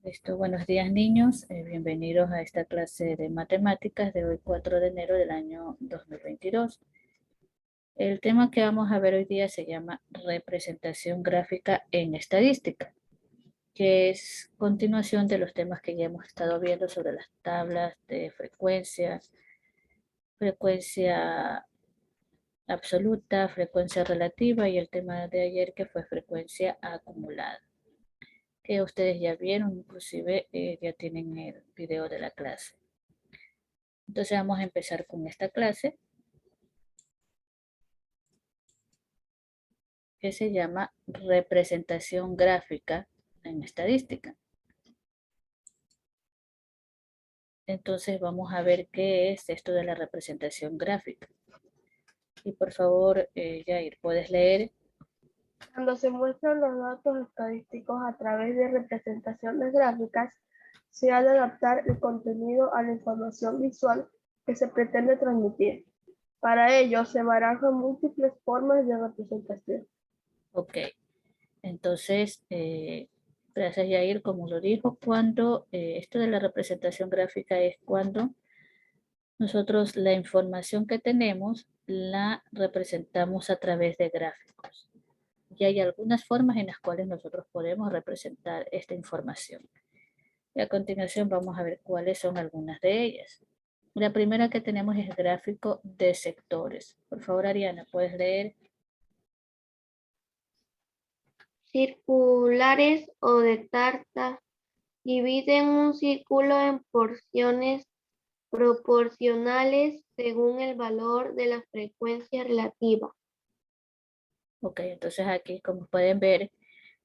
Listo, buenos días niños, bienvenidos a esta clase de matemáticas de hoy 4 de enero del año 2022. El tema que vamos a ver hoy día se llama representación gráfica en estadística, que es continuación de los temas que ya hemos estado viendo sobre las tablas de frecuencia absoluta, frecuencia relativa y el tema de ayer que fue frecuencia acumulada, que ustedes ya vieron, inclusive ya tienen el video de la clase. Entonces vamos a empezar con esta clase que se llama representación gráfica en estadística. Entonces vamos a ver qué es esto de la representación gráfica. Y por favor, Jair, ¿puedes leer? Cuando se muestran los datos estadísticos a través de representaciones gráficas, se ha de adaptar el contenido a la información visual que se pretende transmitir. Para ello, se barajan múltiples formas de representación. Ok, entonces, gracias Jair, como lo dijo, cuando esto de la representación gráfica es cuando nosotros la información que tenemos la representamos a través de gráficos. Y hay algunas formas en las cuales nosotros podemos representar esta información. Y a continuación vamos a ver cuáles son algunas de ellas. La primera que tenemos es el gráfico de sectores. Por favor, Ariana, ¿puedes leer? Circulares o de tarta dividen un círculo en porciones proporcionales según el valor de la frecuencia relativa. Ok, entonces aquí, como pueden ver,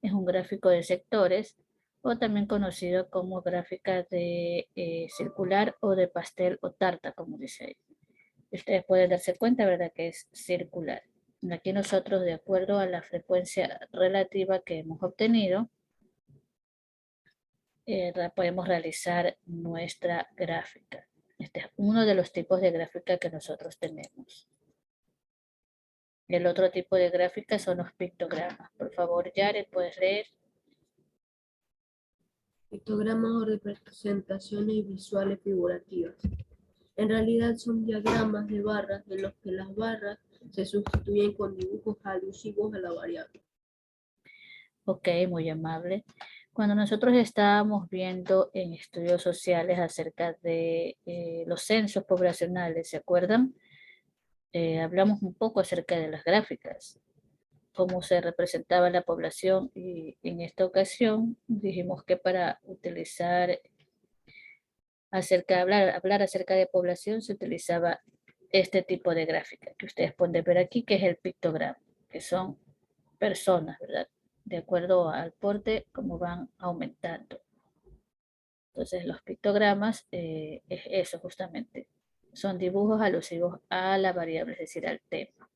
es un gráfico de sectores o también conocido como gráfica de circular o de pastel o tarta, como dice ahí. Ustedes pueden darse cuenta, ¿verdad?, que es circular. Aquí nosotros, de acuerdo a la frecuencia relativa que hemos obtenido, podemos realizar nuestra gráfica. Este es uno de los tipos de gráfica que nosotros tenemos. El otro tipo de gráfica son los pictogramas. Por favor, Jared, ¿puedes leer? Pictogramas o representaciones visuales figurativas. En realidad son diagramas de barras en los que las barras se sustituyen con dibujos alusivos a la variable. Ok, muy amable. Cuando nosotros estábamos viendo en estudios sociales acerca de los censos poblacionales, ¿se acuerdan? Hablamos un poco acerca de las gráficas, cómo se representaba la población, y en esta ocasión dijimos que para utilizar hablar acerca de población se utilizaba este tipo de gráfica que ustedes pueden ver aquí, que es el pictograma, que son personas, ¿verdad? De acuerdo al porte, como van aumentando. Entonces los pictogramas es eso justamente, son dibujos alusivos a la variable, es decir, al tema.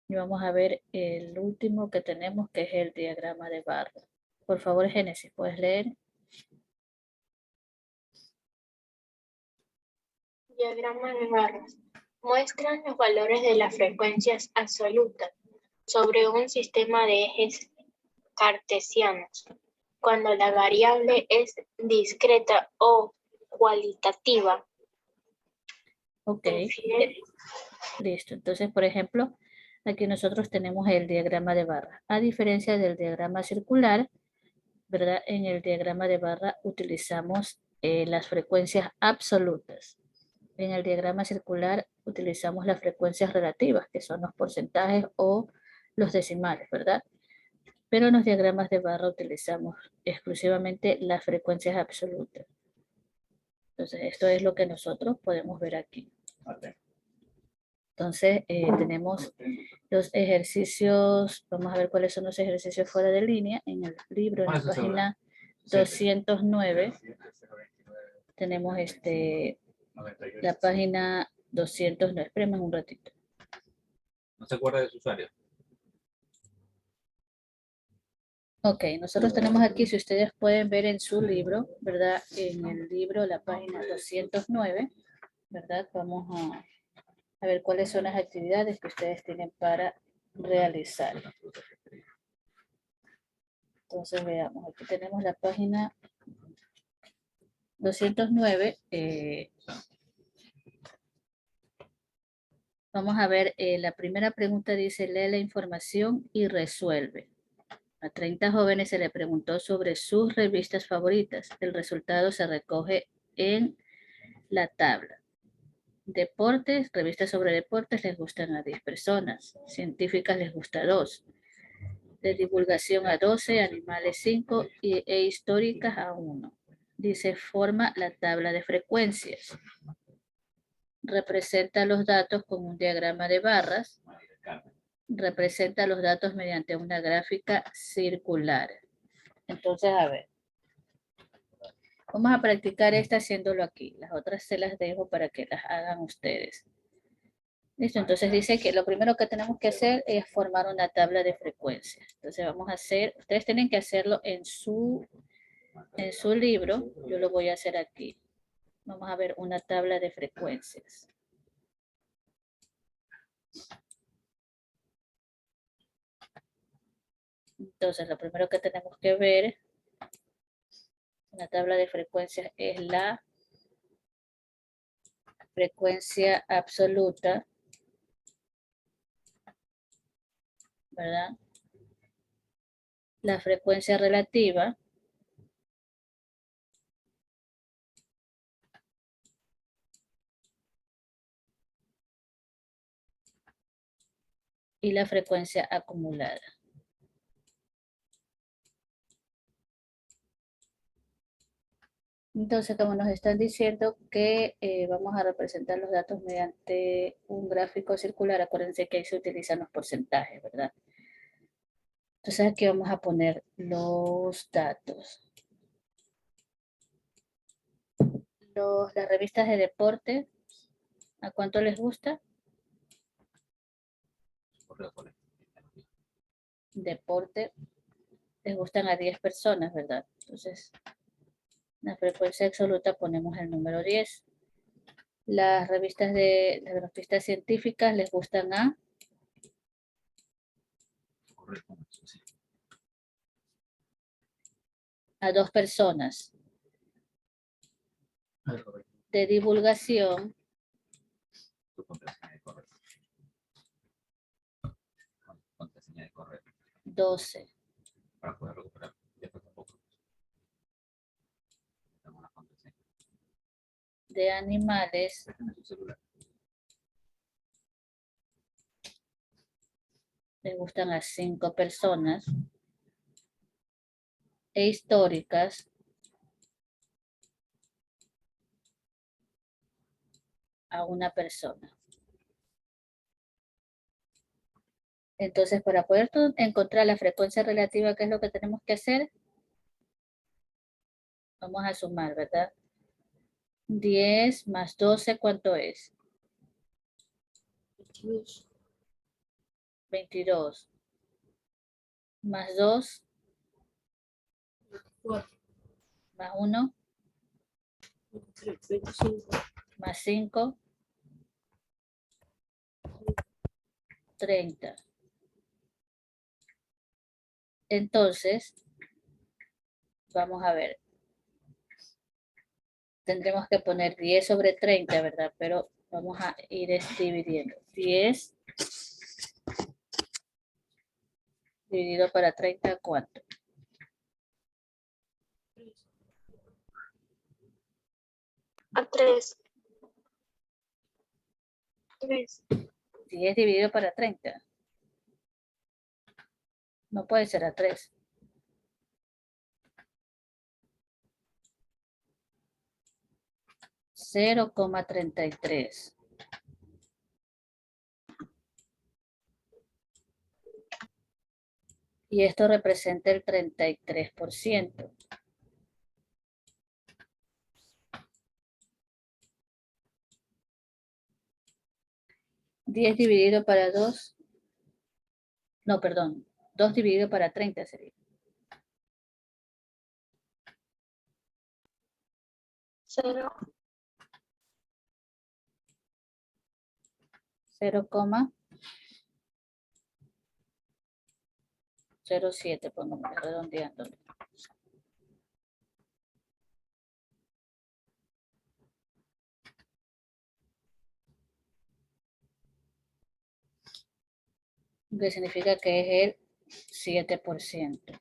Y vamos a ver el último que tenemos, que es el diagrama de barra. Por favor, Génesis, ¿puedes leer? Diagrama de barras. Muestran los valores de las frecuencias absolutas sobre un sistema de ejes cartesianos. Cuando la variable es discreta o cualitativa, Ok, prefiere listo. Entonces, por ejemplo, aquí nosotros tenemos el diagrama de barra. A diferencia del diagrama circular, ¿verdad? En el diagrama de barra utilizamos las frecuencias absolutas. En el diagrama circular utilizamos las frecuencias relativas, que son los porcentajes o los decimales, ¿verdad? Pero en los diagramas de barra utilizamos exclusivamente las frecuencias absolutas. Entonces, esto es lo que nosotros podemos ver aquí. Entonces, tenemos los ejercicios, vamos a ver cuáles son los ejercicios fuera de línea. En el libro, en la página 209, tenemos la página 209. Espérenme un ratito. ¿No se acuerda de su usuario? Ok, nosotros tenemos aquí, si ustedes pueden ver en su libro, ¿verdad? En el libro, la página 209, ¿verdad? Vamos a ver cuáles son las actividades que ustedes tienen para realizar. Entonces veamos, aquí tenemos la página 209. Vamos a ver, la primera pregunta dice, lee la información y resuelve. A 30 jóvenes se le preguntó sobre sus revistas favoritas. El resultado se recoge en la tabla. Deportes, revistas sobre deportes les gustan a 10 personas. Científicas les gusta a 2. De divulgación a 12, animales 5 e históricas a 1. Dice, forma la tabla de frecuencias. Representa los datos con un diagrama de barras. Representa los datos mediante una gráfica circular. Entonces, a ver. Vamos a practicar esta haciéndolo aquí. Las otras se las dejo para que las hagan ustedes. Listo, entonces dice que lo primero que tenemos que hacer es formar una tabla de frecuencias. Entonces vamos a hacer, ustedes tienen que hacerlo en su libro. Yo lo voy a hacer aquí. Vamos a ver una tabla de frecuencias. Entonces lo primero que tenemos que ver en la tabla de frecuencias es la frecuencia absoluta, ¿verdad? La frecuencia relativa, y la frecuencia acumulada. Entonces, como nos están diciendo que vamos a representar los datos mediante un gráfico circular, acuérdense que ahí se utilizan los porcentajes, ¿verdad? Entonces aquí vamos a poner los datos. Las revistas de deporte, ¿a cuánto les gusta? Deporte, les gustan a 10 personas, ¿verdad? Entonces, la frecuencia absoluta ponemos el número 10. Las revistas científicas les gustan a 2 personas. De divulgación, Contraseña de correo. 12. Para poder recuperar. Después tampoco. Tenemos una contraseña. De animales, Déjame su celular. les gustan a 5 personas. E históricas, a 1 persona. Entonces, para poder encontrar la frecuencia relativa, ¿qué es lo que tenemos que hacer? Vamos a sumar, ¿verdad? 10 más 12, ¿cuánto es? 22. 22. Más 2, 4. más 1, 25. más 5, 30. Entonces, vamos a ver. Tendremos que poner 10 sobre 30, ¿verdad? Pero vamos a ir dividiendo. 10 dividido para 30, ¿cuánto? 3. 3. 10 dividido para 30. No puede ser a 3. $0,33. Y esto representa el 33%. 10 dividido para 2. No, perdón. 2 dividido para 30 sería. 0. 0,. 0,7, pongamos redondeando. Que significa que es el 7%.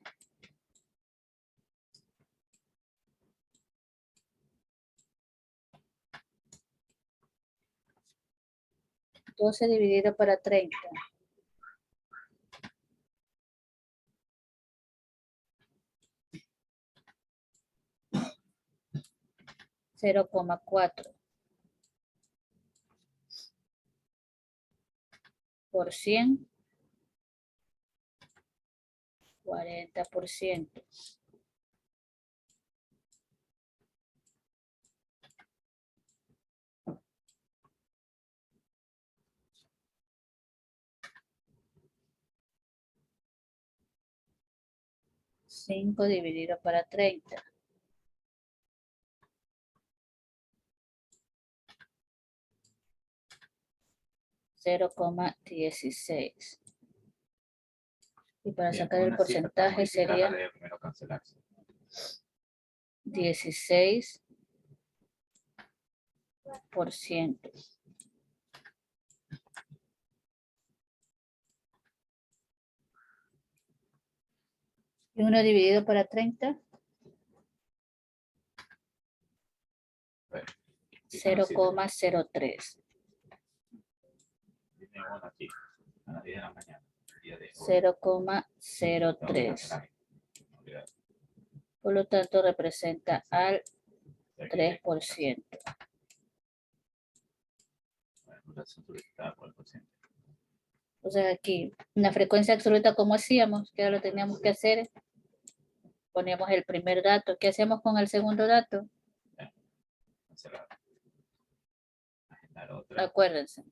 Entonces dividido para 30. 0,4 por 100, 40%. Cinco dividido para 30. 0,16. Y para Bien, sacar el una cifra para porcentaje modificarla sería debe primero cancelarse. 16%. Y 1 dividido para 30. Bueno, 0,03. tiene uno aquí, a las 10 de la mañana. El día de hoy. 0,03. Por lo tanto, representa al 3%. Entonces aquí, una frecuencia absoluta, como hacíamos, que lo teníamos que hacer, poníamos el primer dato. ¿Qué hacemos con el segundo dato? Agendar otra. Acuérdense.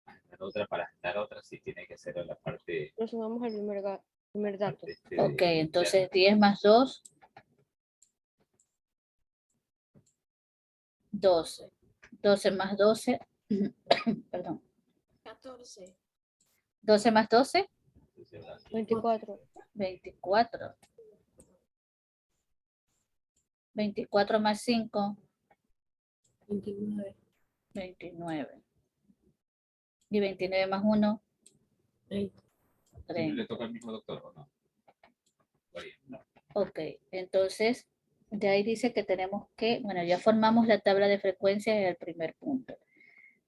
Agendar otra, para agendar otra sí tiene que ser en la parte. Lo sumamos al primer dato. Ok, entonces 10 más 2, 12. 12 más 12, perdón. 14. 12 más 12, 24. 24. 24 más 5, 29. 29. Y 29 más 1, 30. 30. ¿Le 30. toca al mismo doctor o no? Varía, no. Ok, entonces de ahí dice que tenemos que, bueno, ya formamos la tabla de frecuencias en el primer punto.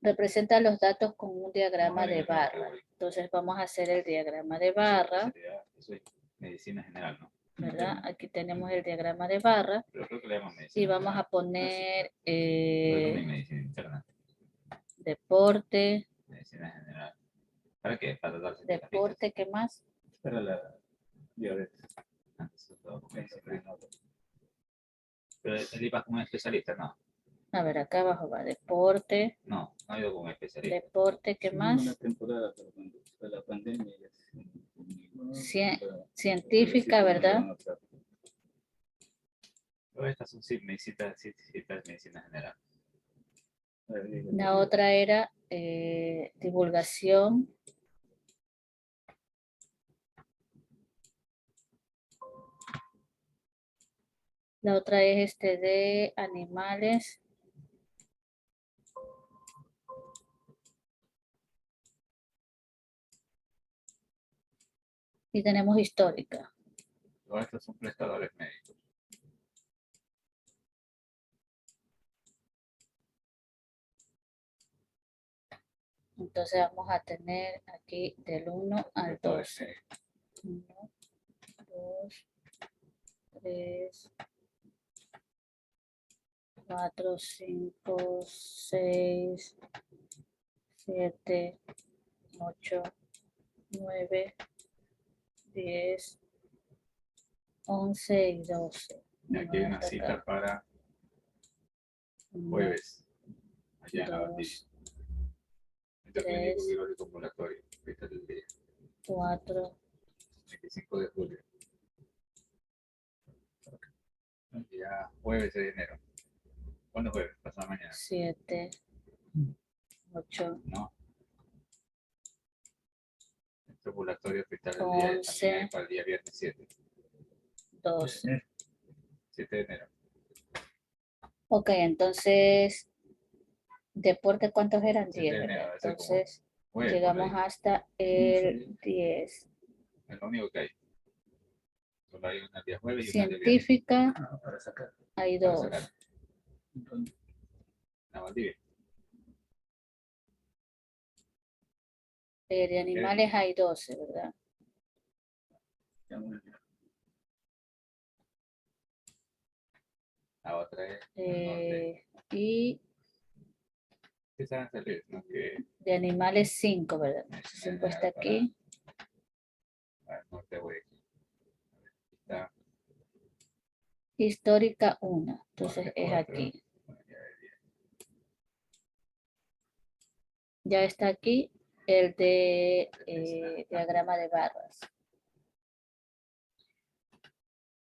Representa los datos con un diagrama de barra. Entonces vamos a hacer el diagrama de barra, Eso es medicina general, ¿no? ¿verdad? Aquí tenemos el diagrama de barra Pero creo que le llaman medicina y vamos general. a poner Medicina interna. deporte, Medicina general. ¿Para qué? Para darse de las deporte, ¿qué más? para la diabetes. Antes se usaba como medicina. Pero él iba con un especialista, no. A ver, acá abajo va deporte, No, no ha ido con un especialista. deporte, ¿qué más? Una temporada, pero cuando fue la pandemia. Científica, ¿verdad? Pero estas son sí, medicina general. La otra era divulgación. La otra es de animales. Y tenemos histórica. Todos estos son prestadores médicos. Entonces vamos a tener aquí del 1 al 12. 1, 2, 3, 4, 5, 6, 7, 8, 9, 10, 11 y 12. Y aquí hay una cita para jueves. Allá en la Bastilla. Interclínico biológico ambulatorio. Fecha del día. 4, 25 de julio. Ya jueves de enero. ¿Cuándo jueves? Pasado mañana. 7, 8, No. Ambulatorio hospital el día, 11. también para el día viernes 7. 12. 7 de enero. Ok, entonces, deporte, ¿cuántos eran? 7 10, de enero, ¿verdad? debe ser como Entonces, 9 por llegamos ahí. hasta el 10. Es lo único que hay. Solo hay una el día jueves y una el día viernes. Científica, Para sacar. hay Para 2. sacar. La Valdivia. De animales hay 12, ¿verdad? La otra es el norte. Y ¿Qué saben salir? ¿No? Que de animales 5, ¿verdad? 5 está aquí. al norte voy aquí. Está. Histórica 1, entonces es aquí. Ya está aquí el de diagrama de barras.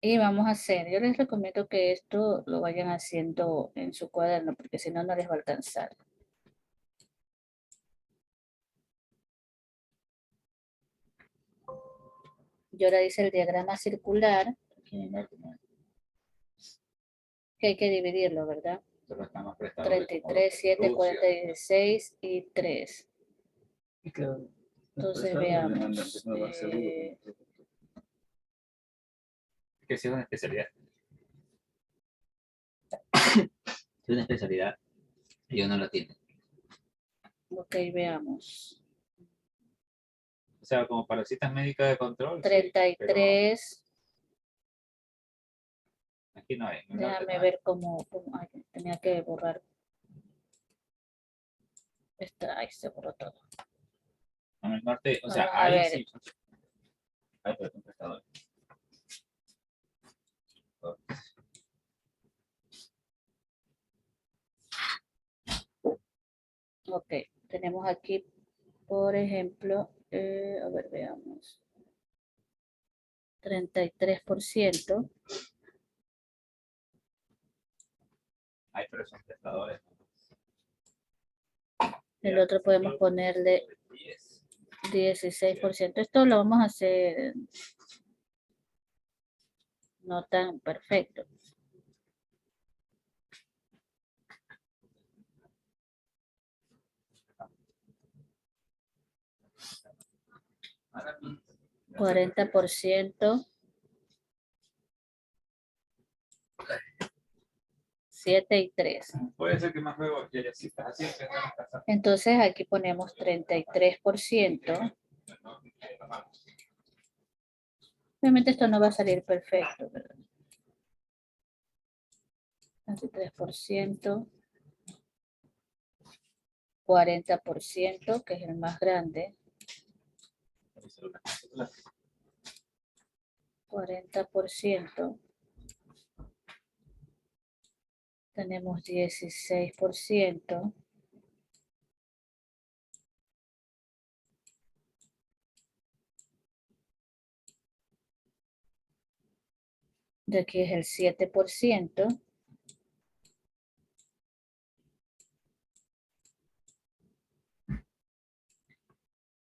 Y vamos a hacer, yo les recomiendo que esto lo vayan haciendo en su cuaderno, porque si no, no les va a alcanzar. Y ahora dice el diagrama circular, Aquí en el norte, ¿no? que hay que dividirlo, ¿verdad? Solo están los prestadores. 33, 7, 40, 16 y 3. Y claro, los Entonces prestadores le mandan veamos. de nuevo al seguro. Es que si es una especialidad. Es una especialidad. Ellos no la tienen. Ok, veamos. O sea, como para citas médicas de control. Sí, 33. pero aquí no hay. En el norte Déjame no hay. ver cómo ay, tenía que borrar. Ahí se borró todo. En el norte, o sea, Vamos a ahí ver. sí. Hay pero con prestadores. Ok, tenemos aquí, por ejemplo, a ver, veamos. 33%. Hay pero son prestadores. El otro podemos ponerle 16%. Esto lo vamos a hacer no tan perfecto. Ahora mismo. 40%. 7 y 3. Puede ser que más luego ya si estás así, Entonces aquí ponemos 33%. Obviamente esto no va a salir perfecto, ¿verdad? 33%. 40%, que es el más grande. 40%. Tenemos 16%. De aquí es el 7%.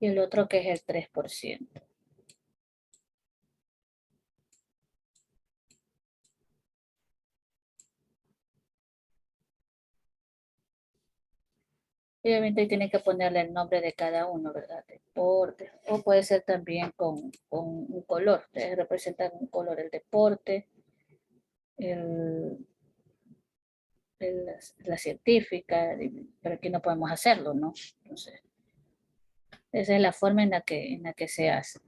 Y el otro que es el 3%. Obviamente tienen que ponerle el nombre de cada uno, ¿verdad? Deporte. O puede ser también con un color. Ustedes representan un color, el deporte, la científica, pero aquí no podemos hacerlo, ¿no? Entonces, esa es la forma en la que se hace.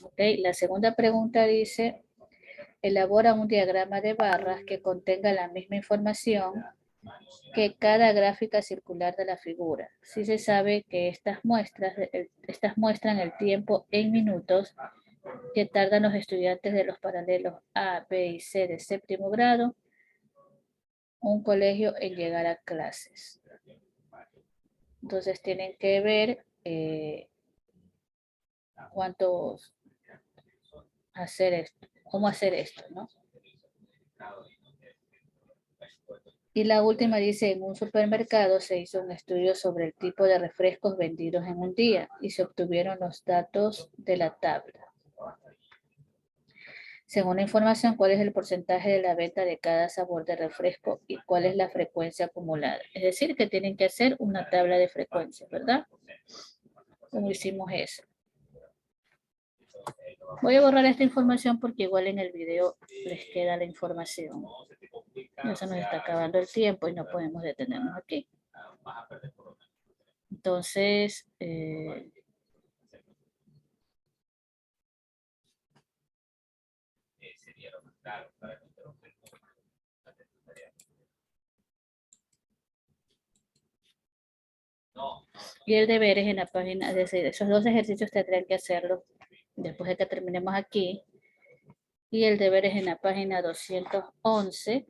Ok, la segunda pregunta dice, elabora un diagrama de barras que contenga la misma información que cada gráfica circular de la figura. Si se sabe que estas muestran el tiempo en minutos que tardan los estudiantes de los paralelos A, B y C de séptimo grado, un colegio en llegar a clases. Entonces tienen que ver cuántos hacer esto, cómo hacer esto, ¿no? Y la última dice, en un supermercado se hizo un estudio sobre el tipo de refrescos vendidos en un día y se obtuvieron los datos de la tabla. Según la información, ¿cuál es el porcentaje de la venta de cada sabor de refresco y cuál es la frecuencia acumulada? Es decir, que tienen que hacer una tabla de frecuencias, ¿verdad? Como hicimos eso. Voy a borrar esta información porque igual en el video les queda la información. Ya se nos está acabando el tiempo y no podemos detenernos aquí. Entonces, y el deber es en la página, es decir, esos dos ejercicios tendrán que hacerlos después de que terminemos aquí. Y el deber es en la página 211,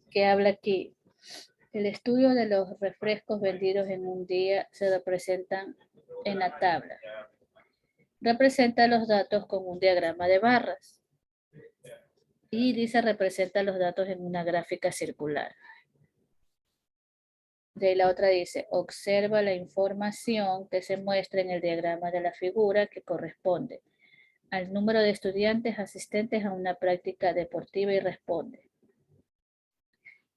que habla aquí. El estudio de los refrescos vendidos en un día se representan en la tabla. Representa los datos con un diagrama de barras. Y dice representa los datos en una gráfica circular. De la otra dice, observa la información que se muestra en el diagrama de la figura que corresponde al número de estudiantes asistentes a una práctica deportiva y responde.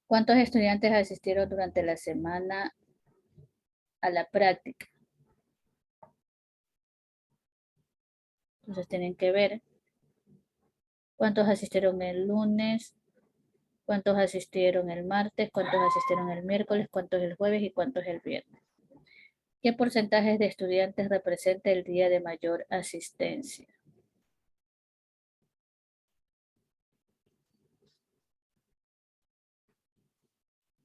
¿Cuántos estudiantes asistieron durante la semana a la práctica? Entonces tienen que ver cuántos asistieron el lunes, cuántos asistieron el martes, cuántos asistieron el miércoles, cuántos el jueves y cuántos el viernes. ¿Qué porcentajes de estudiantes representa el día de mayor asistencia?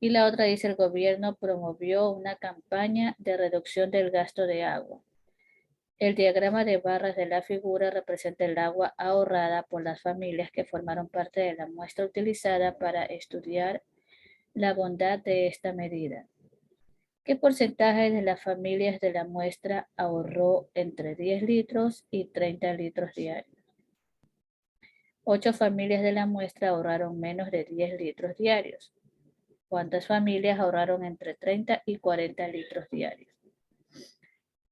Y la otra dice, el gobierno promovió una campaña de reducción del gasto de agua. El diagrama de barras de la figura representa el agua ahorrada por las familias que formaron parte de la muestra utilizada para estudiar la bondad de esta medida. ¿Qué porcentaje de las familias de la muestra ahorró entre 10 litros y 30 litros diarios? 8 familias de la muestra ahorraron menos de 10 litros diarios. ¿Cuántas familias ahorraron entre 30 y 40 litros diarios?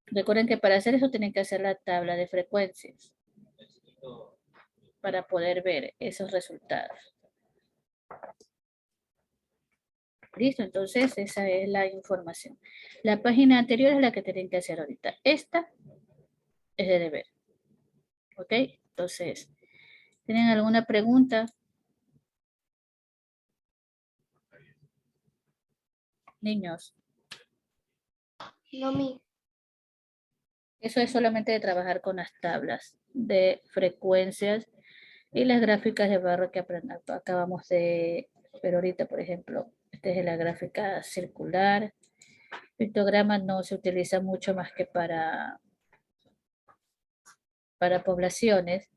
Recuerden que para hacer eso tienen que hacer la tabla de frecuencias para poder ver esos resultados. Listo, entonces esa es la información. La página anterior es la que tienen que hacer ahorita. Esta es de deber. ¿Ok? Entonces, ¿tienen alguna pregunta? Niños. No, mi. Eso es solamente de trabajar con las tablas de frecuencias y las gráficas de barra que acabamos de ver ahorita, por ejemplo. Esta es la gráfica circular. Pictograma no se utiliza mucho más que para poblaciones.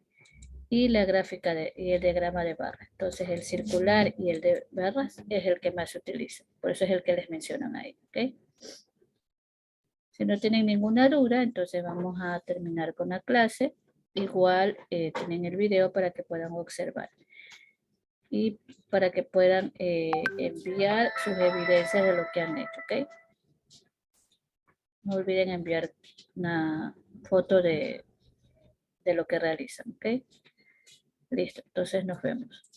Y la gráfica y el diagrama de barras. Entonces el circular y el de barras es el que más se utiliza. Por eso es el que les mencionan ahí. ¿Ok? Si no tienen ninguna duda, entonces vamos a terminar con la clase. Igual tienen el video para que puedan observar. Y para que puedan enviar sus evidencias de lo que han hecho. ¿Ok? No olviden enviar una foto de lo que realizan. ¿Ok? Listo, entonces nos vemos.